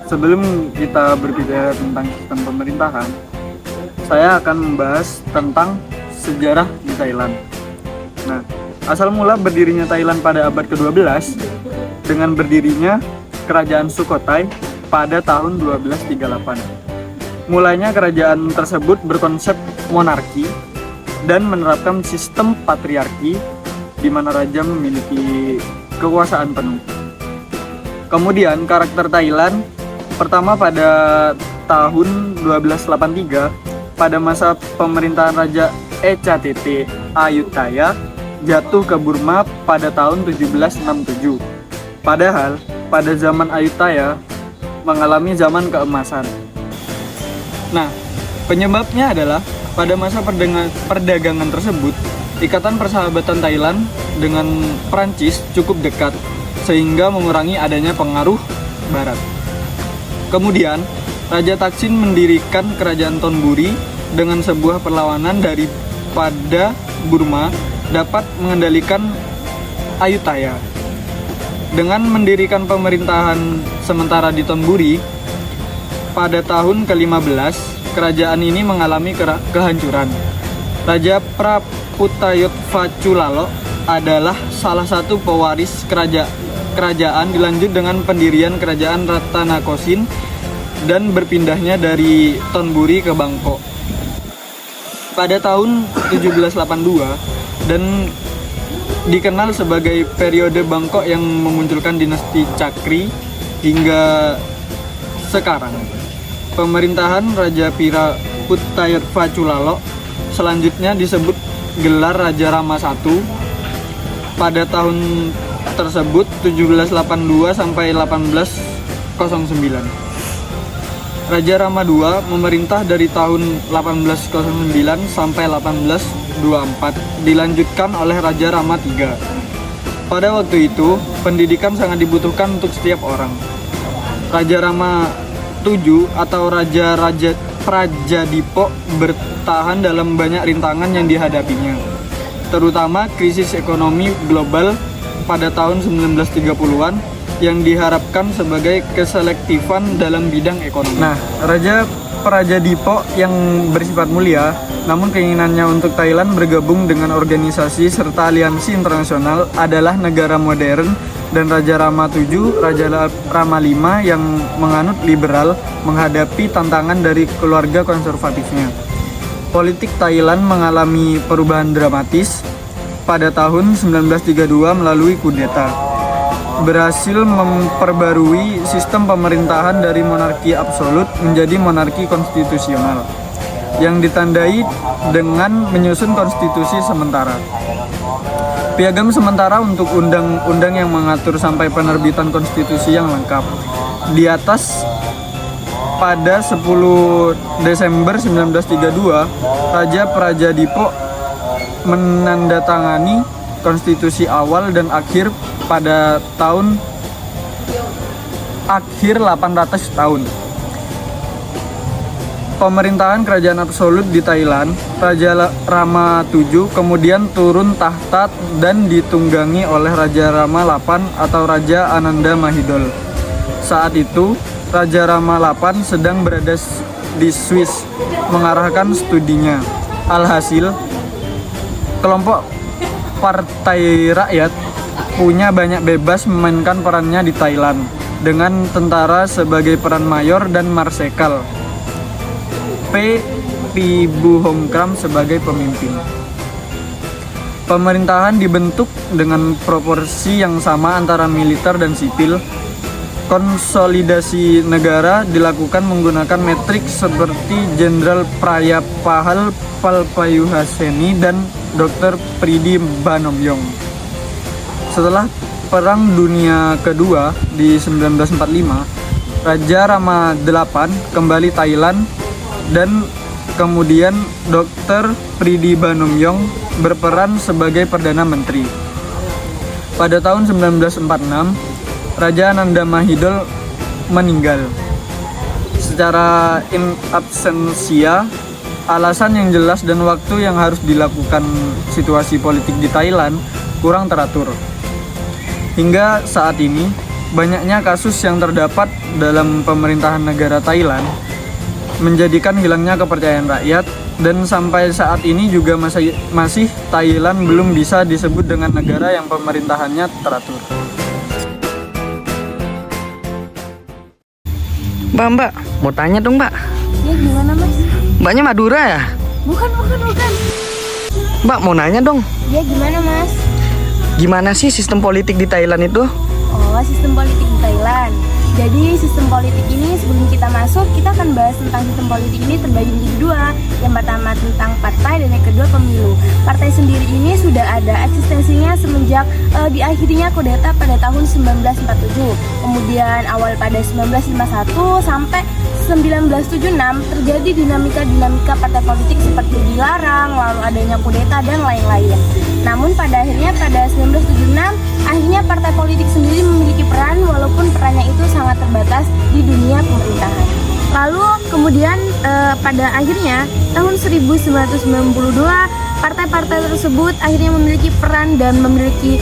sebelum kita berbicara tentang sistem pemerintahan, saya akan membahas tentang sejarah di Thailand. Nah, asal mula berdirinya Thailand pada abad ke-12 dengan berdirinya Kerajaan Sukhothai pada tahun 1238. Mulanya kerajaan tersebut berkonsep monarki dan menerapkan sistem patriarki di mana raja memiliki kekuasaan penuh. Kemudian karakter Thailand pertama pada tahun 1283 pada masa pemerintahan Raja Ecatete Ayutthaya jatuh ke Burma pada tahun 1767. Padahal pada zaman Ayutthaya mengalami zaman keemasan. Nah, penyebabnya adalah pada masa perdagangan tersebut, ikatan persahabatan Thailand dengan Prancis cukup dekat sehingga mengurangi adanya pengaruh barat. Kemudian, Raja Taksin mendirikan kerajaan Thonburi dengan sebuah perlawanan daripada Burma dapat mengendalikan Ayutthaya. Dengan mendirikan pemerintahan sementara di Thonburi, pada tahun ke-15, kerajaan ini mengalami kehancuran. Raja Praputayotphaculalo adalah salah satu pewaris kerajaan dilanjut dengan pendirian kerajaan Ratanakosin dan berpindahnya dari Thonburi ke Bangkok. Pada tahun 1782 dan dikenal sebagai periode Bangkok yang memunculkan dinasti Chakri hingga sekarang. Pemerintahan Raja Praputayotphaculalo selanjutnya disebut gelar Raja Rama I. Pada tahun tersebut 1782 sampai 1809. Raja Rama II memerintah dari tahun 1809 sampai 1824, dilanjutkan oleh Raja Rama III. Pada waktu itu, pendidikan sangat dibutuhkan untuk setiap orang. Raja Rama VII atau Raja Prajadipo bertahan dalam banyak rintangan yang dihadapinya, terutama krisis ekonomi global pada tahun 1930-an yang diharapkan sebagai keselektifan dalam bidang ekonomi. Nah, Raja Prajadipo yang bersifat mulia, namun keinginannya untuk Thailand bergabung dengan organisasi serta aliansi internasional adalah negara modern, dan Raja Rama VII, Raja Rama V yang menganut liberal menghadapi tantangan dari keluarga konservatifnya. Politik Thailand mengalami perubahan dramatis pada tahun 1932 melalui kudeta, berhasil memperbarui sistem pemerintahan dari monarki absolut menjadi monarki konstitusional yang ditandai dengan menyusun konstitusi sementara. Piagam sementara untuk undang-undang yang mengatur sampai penerbitan konstitusi yang lengkap. Di atas, pada 10 Desember 1932, Raja Prajadipo menandatangani konstitusi awal dan akhir pada tahun 800 tahun. Pemerintahan kerajaan absolut di Thailand, Raja Rama VII kemudian turun tahta dan ditunggangi oleh Raja Rama VIII atau Raja Ananda Mahidol. Saat itu, Raja Rama VIII sedang berada di Swiss mengarahkan studinya. Alhasil, kelompok Partai Rakyat punya banyak bebas memainkan perannya di Thailand, dengan tentara sebagai peran mayor dan marsekal, P. Buhongkram sebagai pemimpin. Pemerintahan dibentuk dengan proporsi yang sama antara militer dan sipil. Konsolidasi negara dilakukan menggunakan metrik seperti Jenderal Prayapahal Palpayuhaseni dan Dr. Pridi Banomyong. Setelah Perang Dunia Kedua di 1945, Raja Rama VIII kembali Thailand dan kemudian Dr. Pridi Banomyong berperan sebagai Perdana Menteri. Pada tahun 1946, Raja Ananda Mahidol meninggal secara in absentia. Alasan yang jelas dan waktu yang harus dilakukan situasi politik di Thailand kurang teratur. Hingga saat ini, banyaknya kasus yang terdapat dalam pemerintahan negara Thailand menjadikan hilangnya kepercayaan rakyat, dan sampai saat ini juga masih Thailand belum bisa disebut dengan negara yang pemerintahannya teratur. Mbak, mau tanya dong, Mbak. Ya gimana Mas? Mbaknya Madura ya? Bukan. Mbak, mau nanya dong. Ya gimana Mas? Gimana sih sistem politik di Thailand itu? Oh, sistem politik di Thailand. Jadi sistem politik ini sebelum kita masuk, kita akan bahas tentang sistem politik ini terbagi menjadi dua. Yang pertama tentang partai dan yang kedua pemilu. Partai sendiri ini sudah ada eksistensinya semenjak diakhirinya kudeta pada tahun 1947. Kemudian awal pada 1951 sampai 1976 terjadi dinamika partai politik seperti dilarang, lalu adanya kudeta dan lain-lain. Namun pada akhirnya pada 1976 akhirnya partai politik sendiri memiliki peran, walaupun perannya itu sangat terbatas di dunia pemerintahan. Lalu kemudian pada akhirnya tahun 1992 partai-partai tersebut akhirnya memiliki peran dan memiliki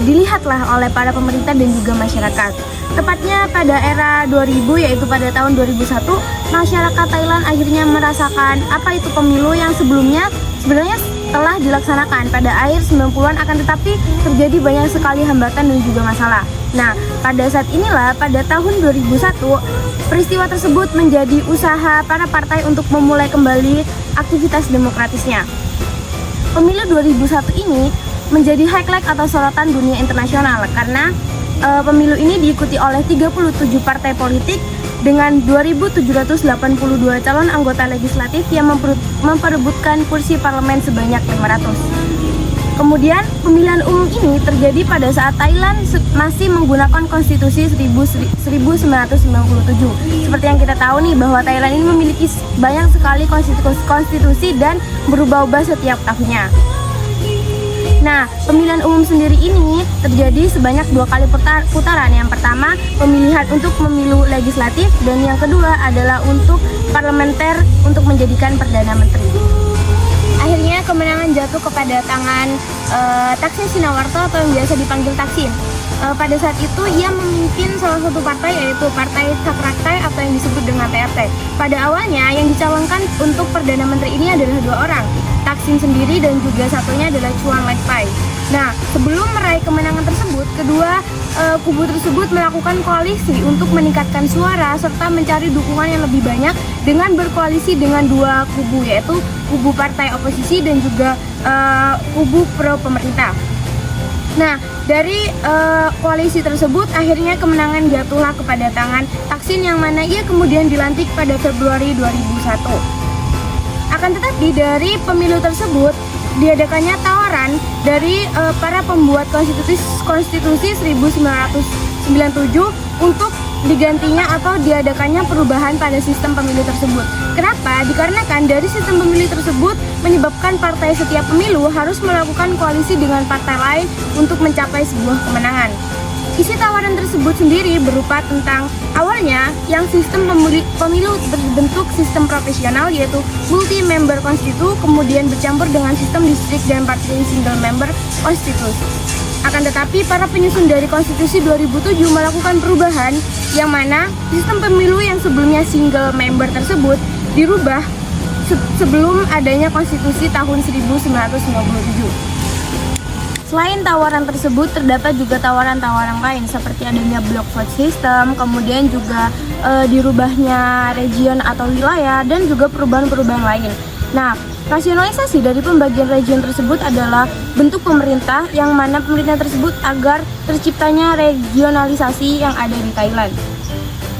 dilihatlah oleh para pemerintah dan juga masyarakat. Tepatnya pada era 2000, yaitu pada tahun 2001, masyarakat Thailand akhirnya merasakan apa itu pemilu yang sebelumnya sebenarnya telah dilaksanakan pada akhir 90-an, akan tetapi terjadi banyak sekali hambatan dan juga masalah. Nah, pada saat inilah pada tahun 2001 peristiwa tersebut menjadi usaha para partai untuk memulai kembali aktivitas demokratisnya. Pemilu 2001 ini menjadi highlight atau sorotan dunia internasional karena pemilu ini diikuti oleh 37 partai politik dengan 2.782 calon anggota legislatif yang memperebutkan kursi parlemen sebanyak 500. Kemudian pemilihan umum ini terjadi pada saat Thailand masih menggunakan konstitusi 1997. Seperti yang kita tahu nih bahwa Thailand ini memiliki banyak sekali konstitusi dan berubah-ubah setiap tahunnya. Nah, pemilihan umum sendiri ini terjadi sebanyak 2 kali putaran. Yang pertama, pemilihan untuk pemilu legislatif, dan yang kedua adalah untuk parlementer untuk menjadikan Perdana Menteri. Akhirnya kemenangan jatuh kepada tangan Thaksin Shinawatra atau yang biasa dipanggil Thaksin. Pada saat itu ia memimpin salah satu partai, yaitu Partai Thakraktai atau yang disebut dengan TRT. Pada awalnya yang dicalonkan untuk Perdana Menteri ini adalah 2 orang, Thaksin sendiri dan juga satunya adalah Chuan Lekpai. Nah, sebelum meraih kemenangan tersebut, kedua kubu tersebut melakukan koalisi untuk meningkatkan suara serta mencari dukungan yang lebih banyak dengan berkoalisi dengan 2 kubu, yaitu kubu partai oposisi dan juga kubu pro pemerintah. Nah, dari koalisi tersebut akhirnya kemenangan jatuhlah kepada tangan Thaksin, yang mana ia kemudian dilantik pada Februari 2001. Akan tetapi dari pemilu tersebut diadakannya tawaran dari para pembuat konstitusi 1997 untuk digantinya atau diadakannya perubahan pada sistem pemilu tersebut. Kenapa? Dikarenakan dari sistem pemilu tersebut menyebabkan partai setiap pemilu harus melakukan koalisi dengan partai lain untuk mencapai sebuah kemenangan. Isi tawaran tersebut sendiri berupa tentang awalnya yang sistem pemilu berbentuk sistem profesional, yaitu multi-member konstitu, kemudian bercampur dengan sistem distrik dan partai single member konstitu. Akan tetapi para penyusun dari konstitusi 2007 melakukan perubahan yang mana sistem pemilu yang sebelumnya single member tersebut dirubah sebelum adanya konstitusi tahun 1957. Selain tawaran tersebut, terdapat juga tawaran-tawaran lain seperti adanya block vote system, kemudian juga dirubahnya region atau wilayah, dan juga perubahan-perubahan lain. Nah, rasionalisasi dari pembagian region tersebut adalah bentuk pemerintah yang mana pemerintah tersebut agar terciptanya regionalisasi yang ada di Thailand.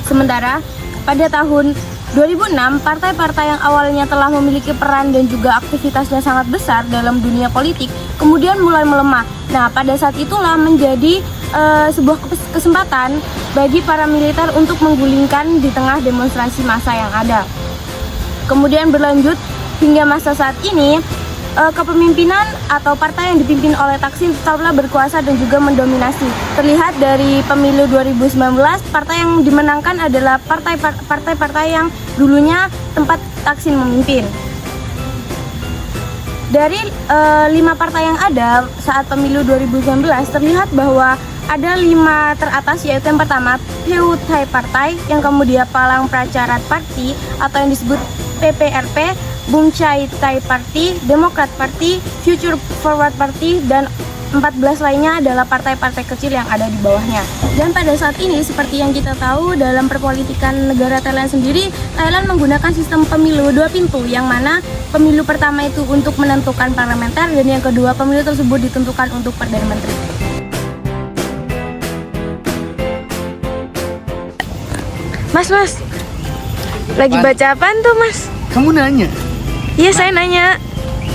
Sementara pada tahun 2006, partai-partai yang awalnya telah memiliki peran dan juga aktivitasnya sangat besar dalam dunia politik kemudian mulai melemah. Nah, pada saat itulah menjadi sebuah kesempatan bagi para militer untuk menggulingkan di tengah demonstrasi massa yang ada. Kemudian berlanjut hingga masa saat ini, kepemimpinan atau partai yang dipimpin oleh Thaksin tetaplah berkuasa dan juga mendominasi. Terlihat dari pemilu 2019, partai yang dimenangkan adalah partai-partai yang dulunya tempat Thaksin memimpin. Dari 5 partai yang ada saat pemilu 2019, terlihat bahwa ada 5 teratas, yaitu yang pertama Pheu Thai Partai, yang kemudian Palang Pracharat Party atau yang disebut PPRP, Bum Chai Thai Party, Democrat Party, Future Forward Party, dan 14 lainnya adalah partai-partai kecil yang ada di bawahnya. Dan pada saat ini, seperti yang kita tahu, dalam perpolitikan negara Thailand sendiri, Thailand menggunakan sistem pemilu 2 pintu, yang mana pemilu pertama itu untuk menentukan parlementer, dan yang kedua pemilu tersebut ditentukan untuk Perdana Menteri. Mas, lagi baca apaan tuh, Mas? Kamu nanya? Iya, saya nanya.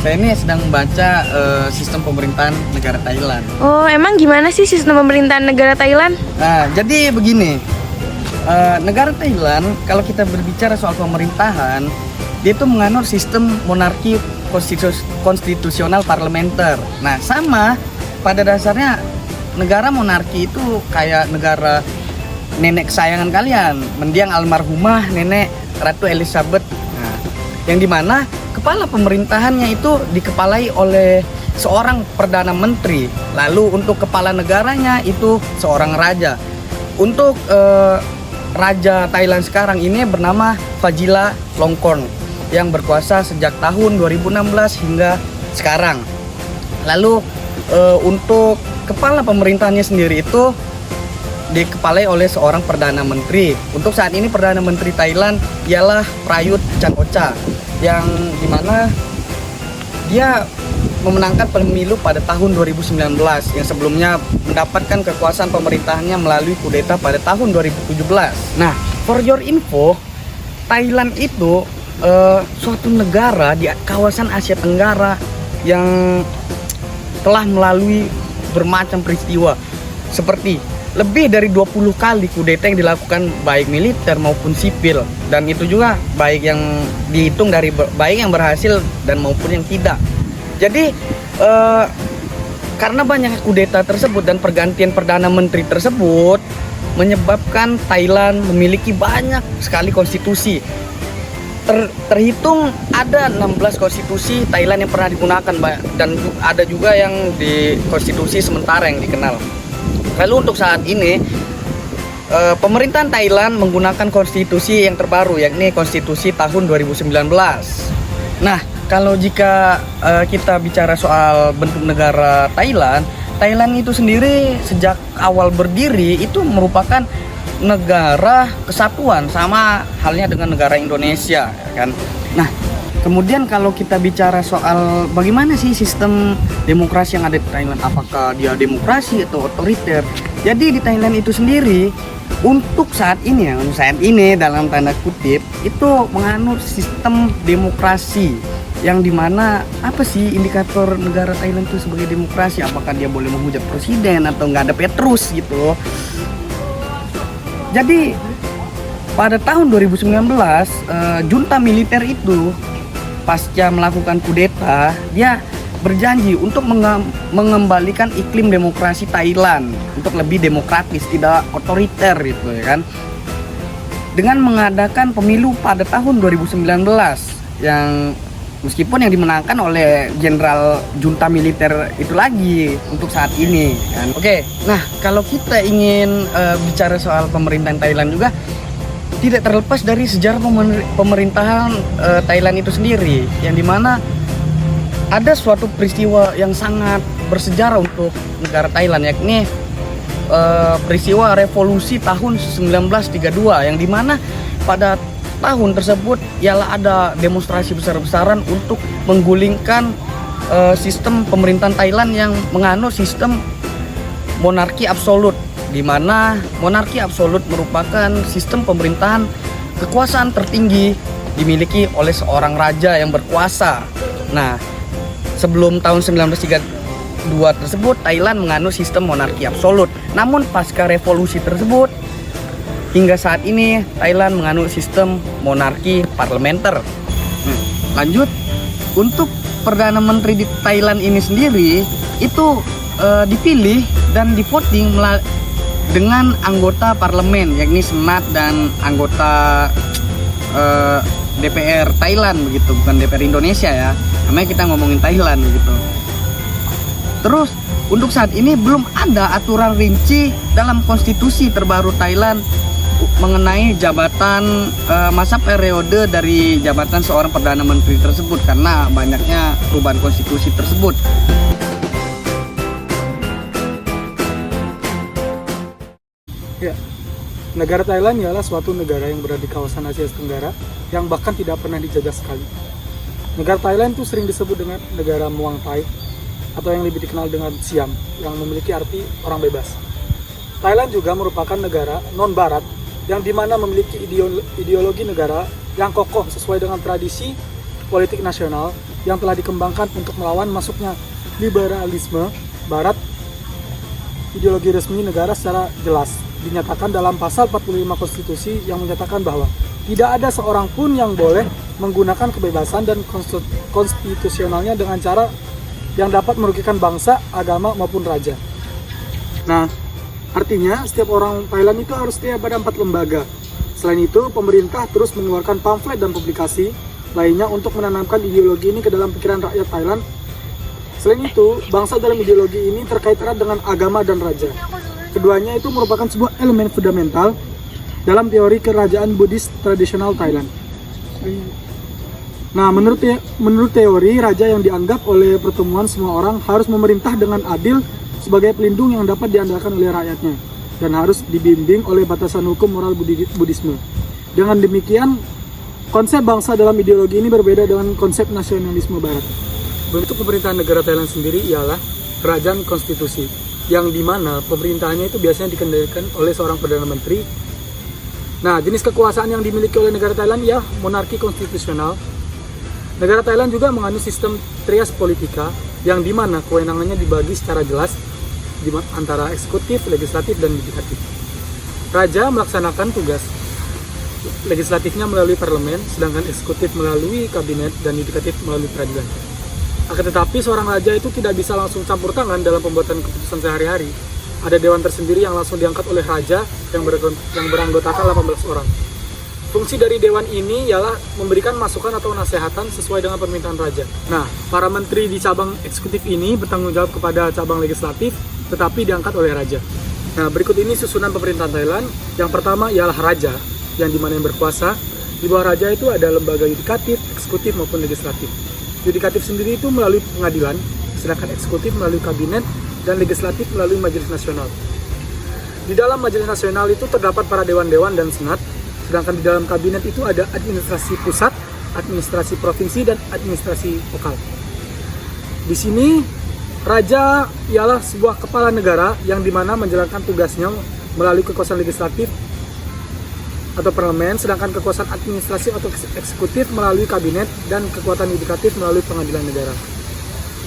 Saya ini sedang membaca sistem pemerintahan negara Thailand. Oh, emang gimana sih sistem pemerintahan negara Thailand? Nah, jadi begini, negara Thailand kalau kita berbicara soal pemerintahan, dia itu menganut sistem monarki konstitusional parlementer. Nah, sama pada dasarnya negara monarki itu kayak negara nenek kesayangan kalian, mendiang almarhumah nenek Ratu Elizabeth. Nah, yang dimana kepala pemerintahannya itu dikepalai oleh seorang perdana menteri. Lalu untuk kepala negaranya itu seorang raja. Untuk raja Thailand sekarang ini bernama Vajiralongkorn yang berkuasa sejak tahun 2016 hingga sekarang. Lalu untuk kepala pemerintahannya sendiri itu dikepalai oleh seorang perdana menteri. Untuk saat ini perdana menteri Thailand ialah Prayut Chan-o-cha, yang dimana dia memenangkan pemilu pada tahun 2019, yang sebelumnya mendapatkan kekuasaan pemerintahannya melalui kudeta pada tahun 2017. Nah, for your info, Thailand itu suatu negara di kawasan Asia Tenggara yang telah melalui bermacam peristiwa, seperti lebih dari 20 kali kudeta yang dilakukan baik militer maupun sipil, dan itu juga baik yang dihitung dari baik yang berhasil dan maupun yang tidak. Jadi karena banyak kudeta tersebut dan pergantian perdana menteri tersebut menyebabkan Thailand memiliki banyak sekali konstitusi. Terhitung ada 16 konstitusi Thailand yang pernah digunakan, dan ada juga yang di konstitusi sementara yang dikenal. Lalu untuk saat ini pemerintahan Thailand menggunakan konstitusi yang terbaru, yakni konstitusi tahun 2019. Nah, kalau jika kita bicara soal bentuk negara Thailand, Thailand itu sendiri sejak awal berdiri itu merupakan negara kesatuan, sama halnya dengan negara Indonesia, kan? Nah, kemudian kalau kita bicara soal bagaimana sih sistem demokrasi yang ada di Thailand, apakah dia demokrasi atau otoriter? Jadi di Thailand itu sendiri untuk saat ini dalam tanda kutip itu menganut sistem demokrasi, yang dimana apa sih indikator negara Thailand itu sebagai demokrasi? Apakah dia boleh menghujat presiden atau nggak ada Petrus gitu? Jadi pada tahun 2019 junta militer itu pasca melakukan kudeta, dia berjanji untuk mengembalikan iklim demokrasi Thailand untuk lebih demokratis, tidak otoriter gitu ya kan. Dengan mengadakan pemilu pada tahun 2019 yang meskipun yang dimenangkan oleh jenderal junta militer itu lagi untuk saat ini kan. Oke, nah kalau kita ingin bicara soal pemerintahan Thailand juga, tidak terlepas dari sejarah pemerintahan Thailand itu sendiri, yang dimana ada suatu peristiwa yang sangat bersejarah untuk negara Thailand, yakni peristiwa revolusi tahun 1932, yang dimana pada tahun tersebut ialah ada demonstrasi besar-besaran untuk menggulingkan sistem pemerintahan Thailand yang menganut sistem monarki absolut, di mana monarki absolut merupakan sistem pemerintahan kekuasaan tertinggi dimiliki oleh seorang raja yang berkuasa. Nah, sebelum tahun 1932 tersebut Thailand menganut sistem monarki absolut. Namun pasca revolusi tersebut hingga saat ini Thailand menganut sistem monarki parlementer. Lanjut, untuk perdana menteri di Thailand ini sendiri itu dipilih dan divoting dengan anggota parlemen, yakni senat dan anggota DPR Thailand begitu, bukan DPR Indonesia ya. Namanya kita ngomongin Thailand gitu. Terus untuk saat ini belum ada aturan rinci dalam konstitusi terbaru Thailand mengenai jabatan masa periode dari jabatan seorang Perdana Menteri tersebut karena banyaknya perubahan konstitusi tersebut. Ya, negara Thailand ialah suatu negara yang berada di kawasan Asia Tenggara yang bahkan tidak pernah dijajah sekali. Negara Thailand itu sering disebut dengan negara Muang Thai atau yang lebih dikenal dengan Siam yang memiliki arti orang bebas. Thailand juga merupakan negara non-barat yang dimana memiliki ideologi negara yang kokoh sesuai dengan tradisi politik nasional yang telah dikembangkan untuk melawan masuknya liberalisme barat. Ideologi resmi negara secara jelas dinyatakan dalam pasal 45 konstitusi yang menyatakan bahwa tidak ada seorang pun yang boleh menggunakan kebebasan dan konstitusionalnya dengan cara yang dapat merugikan bangsa, agama maupun raja. Nah, artinya setiap orang Thailand itu harus setia pada 4 lembaga. Selain itu, pemerintah terus mengeluarkan pamflet dan publikasi lainnya untuk menanamkan ideologi ini ke dalam pikiran rakyat Thailand. Selain itu, bangsa dalam ideologi ini terkait erat dengan agama dan raja. Keduanya itu merupakan sebuah elemen fundamental dalam teori kerajaan Buddhis tradisional Thailand. Nah, menurut teori, raja yang dianggap oleh pertemuan semua orang harus memerintah dengan adil sebagai pelindung yang dapat diandalkan oleh rakyatnya dan harus dibimbing oleh batasan hukum moral Buddhisme. Dengan demikian, konsep bangsa dalam ideologi ini berbeda dengan konsep nasionalisme barat. Bentuk pemerintahan negara Thailand sendiri ialah kerajaan konstitusi, yang dimana pemerintahannya itu biasanya dikendalikan oleh seorang Perdana Menteri. Nah, jenis kekuasaan yang dimiliki oleh negara Thailand ya monarki konstitusional. Negara Thailand juga menganut sistem trias politika, yang dimana kewenangannya dibagi secara jelas antara eksekutif, legislatif, dan yudikatif. Raja melaksanakan tugas legislatifnya melalui parlemen, sedangkan eksekutif melalui kabinet dan yudikatif melalui peradilan. Akan tetapi seorang raja itu tidak bisa langsung campur tangan dalam pembuatan keputusan sehari-hari. Ada dewan tersendiri yang langsung diangkat oleh raja yang beranggotakan 18 orang. Fungsi dari dewan ini ialah memberikan masukan atau nasihatan sesuai dengan permintaan raja. Nah, para menteri di cabang eksekutif ini bertanggung jawab kepada cabang legislatif, tetapi diangkat oleh raja. Nah, berikut ini susunan pemerintahan Thailand. Yang pertama ialah raja, yang dimana yang berkuasa. Di bawah raja itu ada lembaga yudikatif, eksekutif maupun legislatif. Yudikatif sendiri itu melalui pengadilan, sedangkan eksekutif melalui kabinet, dan legislatif melalui majelis nasional. Di dalam majelis nasional itu terdapat para dewan-dewan dan senat, sedangkan di dalam kabinet itu ada administrasi pusat, administrasi provinsi, dan administrasi lokal. Di sini, raja ialah sebuah kepala negara yang dimana menjalankan tugasnya melalui kekuasaan legislatif atau parlemen, sedangkan kekuasaan administrasi atau eksekutif melalui kabinet dan kekuatan yudikatif melalui pengadilan negara.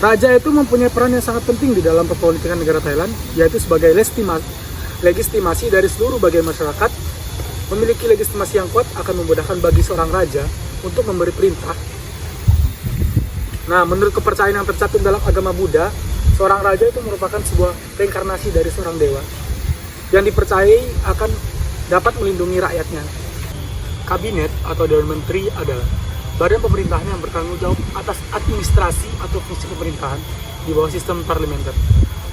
Raja itu mempunyai peran yang sangat penting di dalam perpolitikan negara Thailand, yaitu sebagai legitimasi dari seluruh bagian masyarakat. Memiliki legitimasi yang kuat akan memudahkan bagi seorang raja untuk memberi perintah. Nah, menurut kepercayaan yang tercantum dalam agama Buddha, seorang raja itu merupakan sebuah reinkarnasi dari seorang dewa yang dipercayai akan dapat melindungi rakyatnya. Kabinet atau Dewan Menteri adalah badan pemerintahan yang bertanggung jawab atas administrasi atau fungsi pemerintahan di bawah sistem parlementer.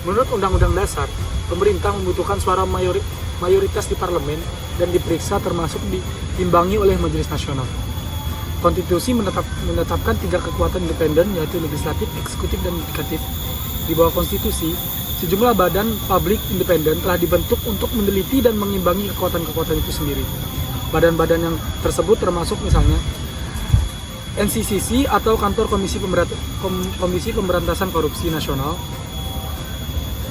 Menurut Undang-Undang Dasar, pemerintah membutuhkan suara mayoritas di parlemen dan diperiksa termasuk diimbangi oleh Majelis Nasional. Konstitusi menetapkan 3 kekuatan independen yaitu legislatif, eksekutif, dan yudikatif. Di bawah konstitusi, sejumlah badan publik independen telah dibentuk untuk meneliti dan mengimbangi kekuatan-kekuatan itu sendiri. Badan-badan yang tersebut termasuk misalnya NCCC atau Kantor Komisi Pemberantasan Korupsi Nasional,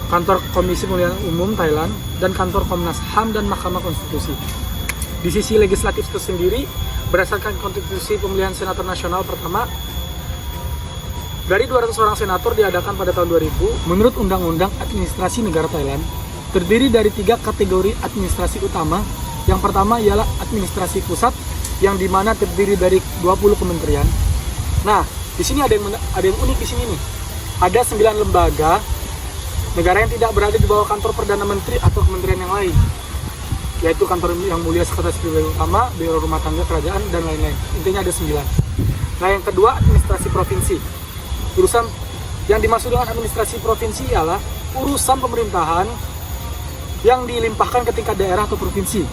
Kantor Komisi Pemilihan Umum Thailand, dan Kantor Komnas HAM dan Mahkamah Konstitusi. Di sisi legislatif itu sendiri, berdasarkan konstitusi pemilihan senator nasional pertama, dari 200 orang senator diadakan pada tahun 2000, menurut Undang-Undang Administrasi Negara Thailand, terdiri dari 3 kategori administrasi utama. Yang pertama ialah administrasi pusat, yang dimana terdiri dari 20 kementerian. Nah, di sini ada yang unik di sini nih. Ada 9 lembaga negara yang tidak berada di bawah kantor Perdana Menteri atau kementerian yang lain, yaitu kantor yang mulia Sekretaris Pribadi Utama, Biro Rumah Tangga Kerajaan, dan lain-lain. Intinya ada 9. Nah, yang kedua administrasi provinsi. Urusan yang dimaksud dengan administrasi provinsi ialah urusan pemerintahan yang dilimpahkan ke tingkat daerah atau provinsi,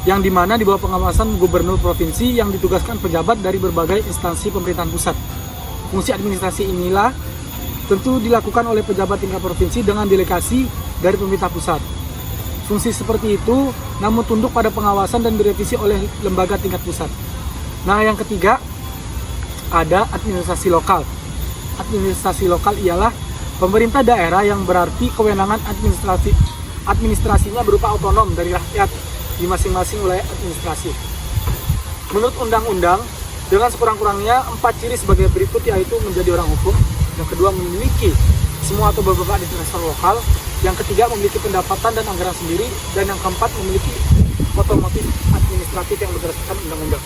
yang dimana di bawah pengawasan gubernur provinsi yang ditugaskan pejabat dari berbagai instansi pemerintahan pusat. Fungsi administrasi inilah tentu dilakukan oleh pejabat tingkat provinsi dengan delegasi dari pemerintah pusat. Fungsi seperti itu namun tunduk pada pengawasan dan direvisi oleh lembaga tingkat pusat. Nah, yang ketiga ada administrasi lokal. Administrasi lokal ialah pemerintah daerah yang berarti kewenangan administrasinya berupa otonom dari rakyat di masing-masing wilayah administrasi. Menurut undang-undang, dengan sekurang-kurangnya 4 ciri sebagai berikut, yaitu menjadi orang hukum, yang kedua memiliki semua atau beberapa administrator lokal, yang ketiga memiliki pendapatan dan anggaran sendiri, dan yang keempat memiliki otomotif administratif yang berdasarkan undang-undang.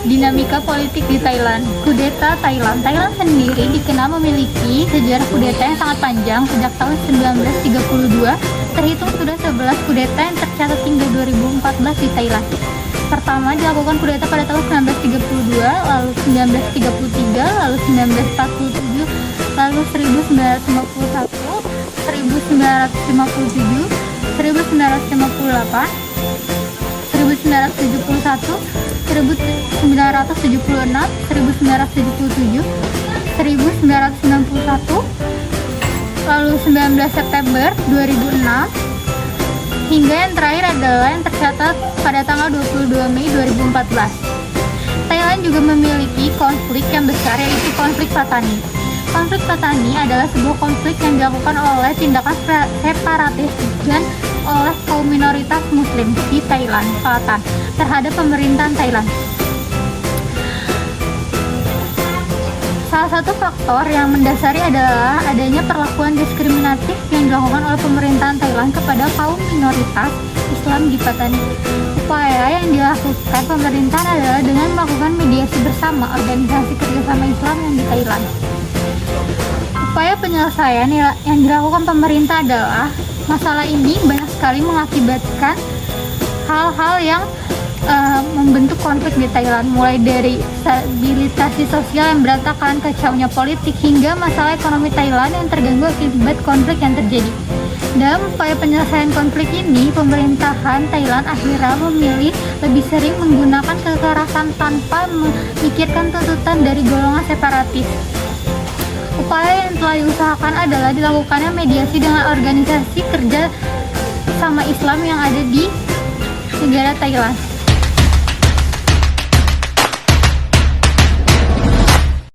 Dinamika politik di Thailand. Kudeta Thailand. Thailand sendiri dikenal memiliki sejarah kudeta yang sangat panjang sejak tahun 1932. Terhitung sudah 11 kudeta yang tercatat hingga 2014 di Thailand. Pertama dilakukan kudeta pada tahun 1932, lalu 1933, lalu 1947, lalu 1951, 1957, 1958, 1971, 1976, 1977, 1991, lalu 19 September 2006, hingga yang terakhir adalah yang tercatat pada tanggal 22 Mei 2014. Thailand juga memiliki konflik yang besar, yaitu konflik Patani. Konflik Patani adalah sebuah konflik yang dilakukan oleh tindakan separatis dan oleh kaum minoritas muslim di Thailand Selatan terhadap pemerintahan Thailand. Salah satu faktor yang mendasari adalah adanya perlakuan diskriminatif yang dilakukan oleh pemerintahan Thailand kepada kaum minoritas Islam di Patani. Upaya yang dilakukan pemerintahan adalah dengan melakukan mediasi bersama organisasi kerjasama Islam yang di Thailand. Upaya penyelesaian yang dilakukan pemerintah adalah masalah ini banyak sekali mengakibatkan hal-hal yang membentuk konflik di Thailand, mulai dari stabilisasi sosial yang berantakan, kacaunya politik, hingga masalah ekonomi Thailand yang terganggu akibat konflik yang terjadi. Dalam upaya penyelesaian konflik ini, pemerintahan Thailand akhirnya memilih lebih sering menggunakan kekerasan tanpa memikirkan tuntutan dari golongan separatis. Upaya yang telah diusahakan adalah dilakukannya mediasi dengan organisasi kerja sama Islam yang ada di negara Thailand.